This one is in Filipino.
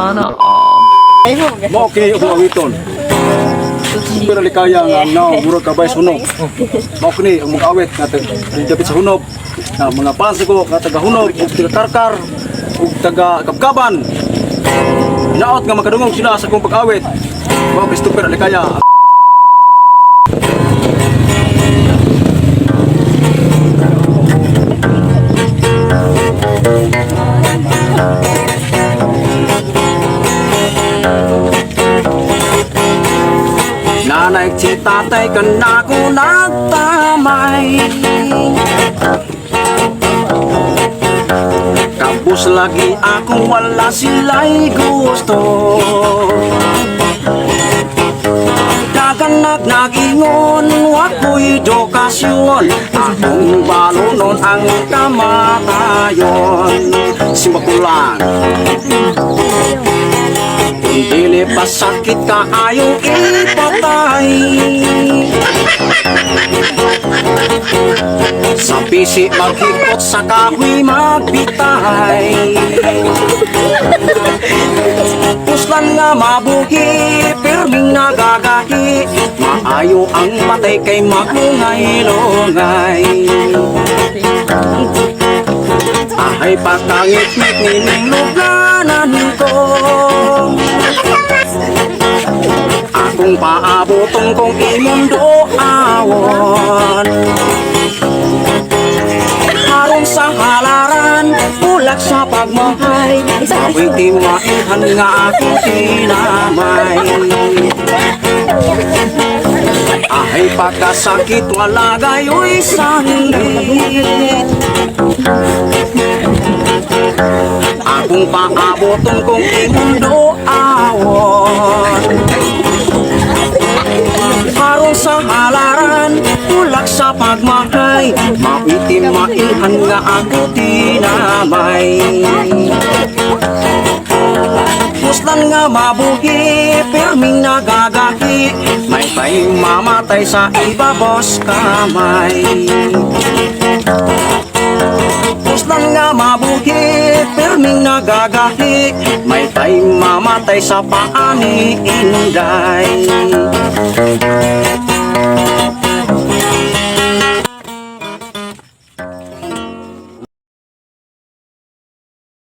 Sana. Mo kini yung awiton. Pero likaya nga no, murag kabay sunog. Mo kini ang mga awit natin dapit sa hunog. Na mga pansi ko taga hunog, ug taga karkar, ug taga kapkaban. Naot nga makadungog sila sa kong pag-awit. Mo Christopher Likaya. Nanay si tatay ka na ko nagtamay. Kapos lagi ako wala sila'y gusto. Naganak nagingon wako'y dokasyon. Akong balunon ang kamatayon. Simba ko lang. Dili pa sakit ka ayaw ipatay. Sa pisi maghikot sa kahoy magbitay. Puslan nga mabuhi perming nagagahi. Maayo ang patay kay maglungay-lungay. Ahay pagkangit-ngit nining luganan ko. Akong paabotong kong imundo awon. Harong sa halaran, ulak sa pagmahay. Ako'y timaihan nga akong sinamay. Ahay pagkasakit wala gayo'y sangit. Akong paabotong kong imundo awon. Harong sa halaran, tulak sa pagmahay. Maitim maihan nga ako tinamay. Puslan nga mabuhi, perming nagagahi. May tay mamatay sa ibabos kamay. Puslan nga mabuhi, perming nagagahi. May tay mamatay sa paani inday.